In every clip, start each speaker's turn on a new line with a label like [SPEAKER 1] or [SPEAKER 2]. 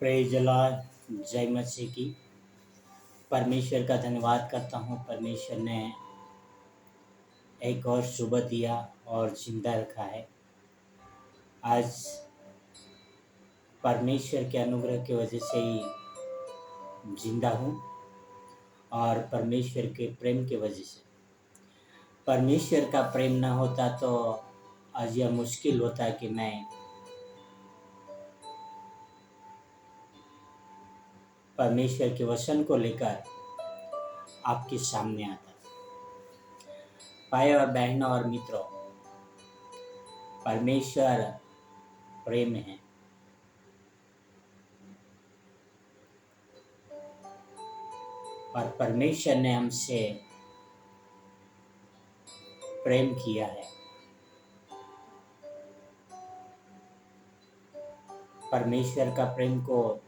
[SPEAKER 1] Praise the Lord. जय मसीह की। परमेश्वर का धन्यवाद करता हूँ। परमेश्वर ने एक और सुबह दिया और जिंदा रखा है। आज परमेश्वर के अनुग्रह की वजह से ही जिंदा हूँ और परमेश्वर के प्रेम की वजह से। परमेश्वर का प्रेम ना होता तो आज यह मुश्किल होता कि मैं परमेश्वर के वचन को लेकर आपके सामने आता। भाई और बहनों और मित्रों, परमेश्वर प्रेम है और परमेश्वर ने हमसे प्रेम किया है। परमेश्वर का प्रेम को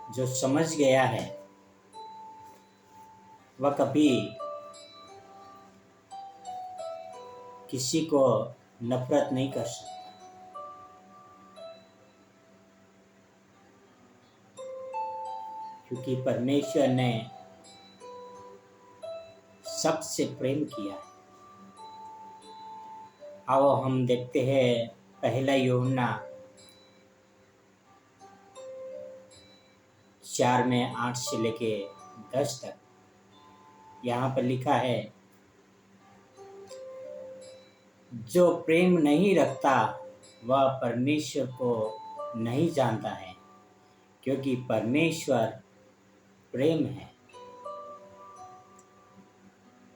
[SPEAKER 1] जो समझ गया है वह कभी किसी को नफरत नहीं कर सकता, क्योंकि परमेश्वर ने सबसे प्रेम किया है। आओ हम देखते हैं पहला यूहन्ना 4 में 8 से लेके 10 तक। यहाँ पर लिखा है, जो प्रेम नहीं रखता वह परमेश्वर को नहीं जानता है, क्योंकि परमेश्वर प्रेम है।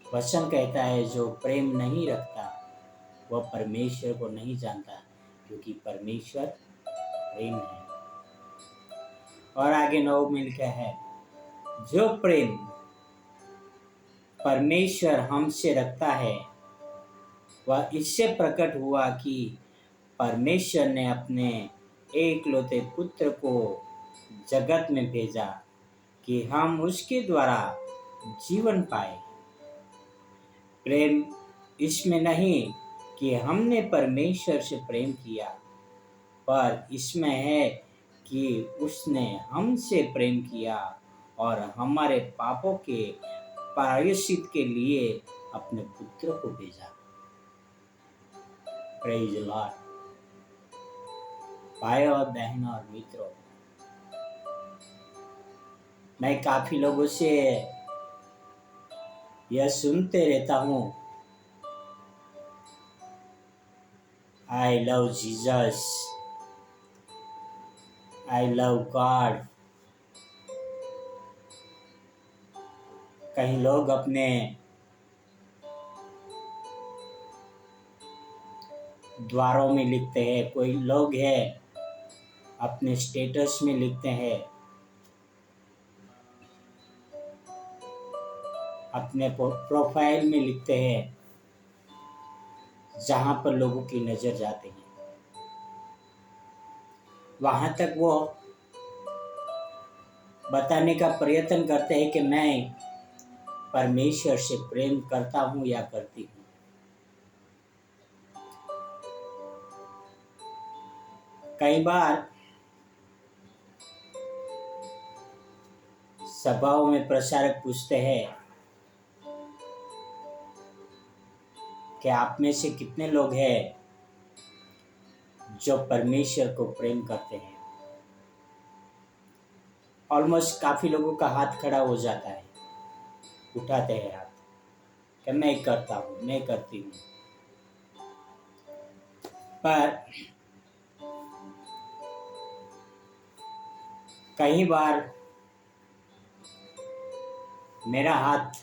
[SPEAKER 1] वचन कहता है जो प्रेम नहीं रखता वह परमेश्वर को नहीं जानता, क्योंकि परमेश्वर प्रेम है। और आगे 9 में लिखा है, जो प्रेम परमेश्वर हमसे रखता है वह इससे प्रकट हुआ कि परमेश्वर ने अपने एकलौते पुत्र को जगत में भेजा कि हम उसके द्वारा जीवन पाए। प्रेम इसमें नहीं कि हमने परमेश्वर से प्रेम किया, पर इसमें है कि उसने हमसे प्रेम किया और हमारे पापों के प्रायश्चित के लिए अपने पुत्र को भेजा। Praise the Lord. भाई और बहनों और मित्रों, मैं काफी लोगों से यह सुनते रहता हूँ, I love Jesus, I love God. कई लोग अपने द्वारों में लिखते हैं, कोई लोग है अपने स्टेटस में लिखते हैं, अपने प्रोफाइल में लिखते हैं, जहां पर लोगों की नजर जाते हैं वहां तक वो बताने का प्रयत्न करते हैं कि मैं परमेश्वर से प्रेम करता हूं या करती हूं। कई बार सभाओं में प्रचारक पूछते हैं कि आप में से कितने लोग हैं जो परमेश्वर को प्रेम करते हैं। ऑलमोस्ट काफी लोगों का हाथ खड़ा हो जाता है, उठाते हैं हाथ कि मैं करता हूं, मैं करती हूं। पर कई बार मेरा हाथ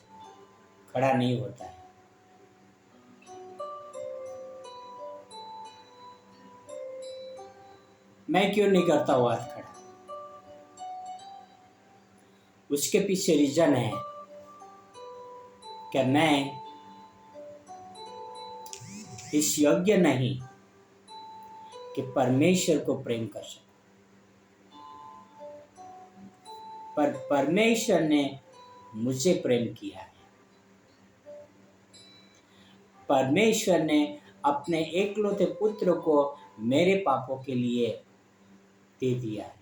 [SPEAKER 1] खड़ा नहीं होता है। मैं क्यों नहीं करता हूँ हाथ खड़ा? उसके पीछे रीजन है कि मैं इस योग्य नहीं कि परमेश्वर को प्रेम कर सकूं, पर परमेश्वर ने मुझे प्रेम किया है। परमेश्वर ने अपने एकलौते पुत्र को मेरे पापों के लिए दे दिया है।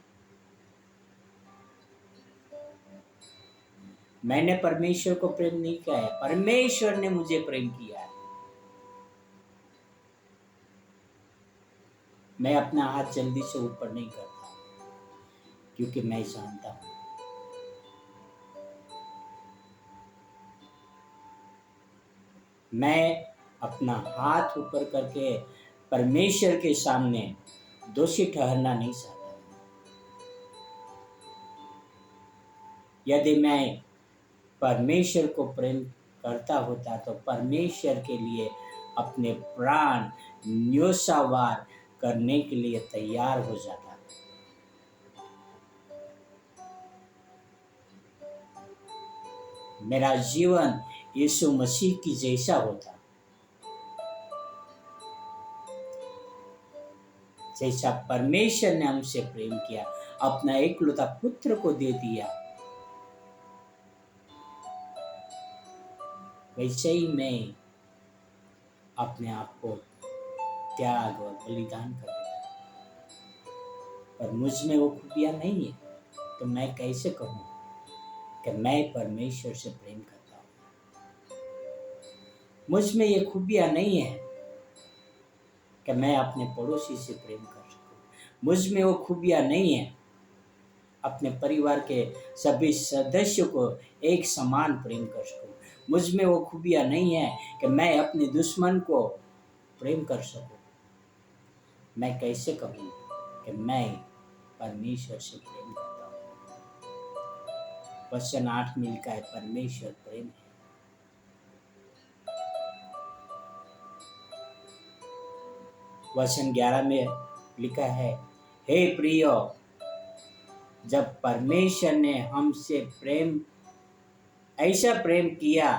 [SPEAKER 1] मैंने परमेश्वर को प्रेम नहीं किया है, परमेश्वर ने मुझे प्रेम किया है। मैं अपना हाथ जल्दी से ऊपर नहीं करता, क्योंकि मैं जानता हूं मैं अपना हाथ ऊपर करके परमेश्वर के सामने दोषी ठहरना नहीं चाहता। यदि मैं परमेश्वर को प्रेम करता होता तो परमेश्वर के लिए अपने प्राण न्योछावर करने के लिए तैयार हो जाता। मेरा जीवन यीशु मसीह की जैसा होता, जैसा परमेश्वर ने हमसे प्रेम किया, अपना एकलौता पुत्र को दे दिया, वैसे ही मैं अपने आप को त्याग और बलिदान कर देता। पर मुझ में वो खूबियां नहीं है, तो मैं कैसे कहूँ कि मैं परमेश्वर से प्रेम करता हूँ। मुझ में ये खूबियां नहीं है कि मैं अपने पड़ोसी से प्रेम कर सकूं। मुझ में वो खूबियां नहीं है अपने परिवार के सभी सदस्यों को एक समान प्रेम कर सकूं। मुझ में वो खूबियां नहीं है कि मैं अपने दुश्मन को प्रेम कर सकूं। मैं कैसे कहूँ कि मैं परमेश्वर से प्रेम करता हूँ। वचन 8 में लिखा है, परमेश्वर प्रेम है। वचन 11 में लिखा है, हे प्रियो, जब परमेश्वर ने हमसे ऐसा प्रेम किया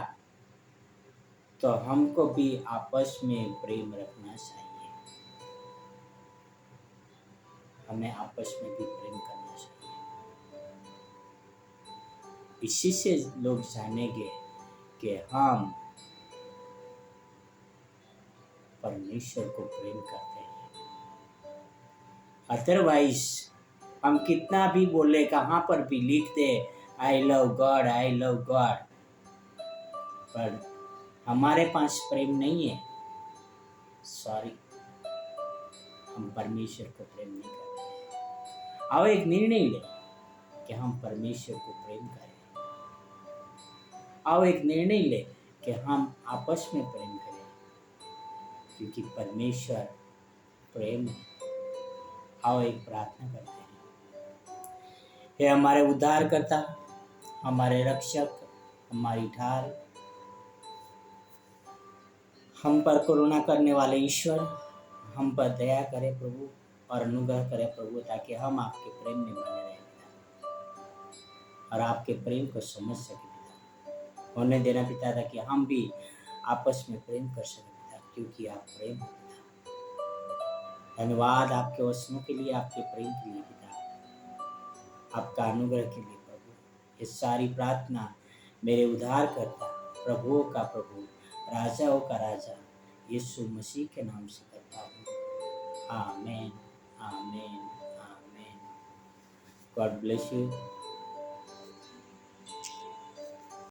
[SPEAKER 1] तो हमको भी आपस में प्रेम रखना चाहिए। हमें आपस में भी प्रेम करना चाहिए। इसी से लोग जानेंगे कि हम परमेश्वर को प्रेम करते हैं। अदरवाइज हम कितना भी बोले, कहाँ पर भी लिख दे I love God, I love God, पर हमारे पास प्रेम नहीं है, सॉरी, हम परमेश्वर को प्रेम नहीं करते। आओ एक निर्णय ले कि हम परमेश्वर को प्रेम करें। आओ एक निर्णय ले कि हम आपस में प्रेम करें, क्योंकि परमेश्वर प्रेम है। आओ एक प्रार्थना करते हैं। हे हमारे उद्धारकर्ता, हमारे रक्षक, हमारी ढाल, हम पर करुणा करने वाले ईश्वर, हम पर दया करे प्रभु और अनुग्रह करे प्रभु, ताकि हम आपके प्रेम में बने रहें पिता, और आपके प्रेम को समझ सके पिता। होने देना पिता, ताकि हम भी आपस में प्रेम कर सके पिता, क्योंकि आप प्रेम हो पिता। धन्यवाद आपके वचनों के लिए, आपके प्रेम के लिए पिता, आपका अनुग्रह के लिए प्रभु। ये सारी प्रार्थना मेरे उद्धारकर्ता, प्रभुओं का प्रभु, राजाओं का राजा यीशु मसीह के नाम से करता हूँ। आमीन, आमीन, आमीन। God bless you.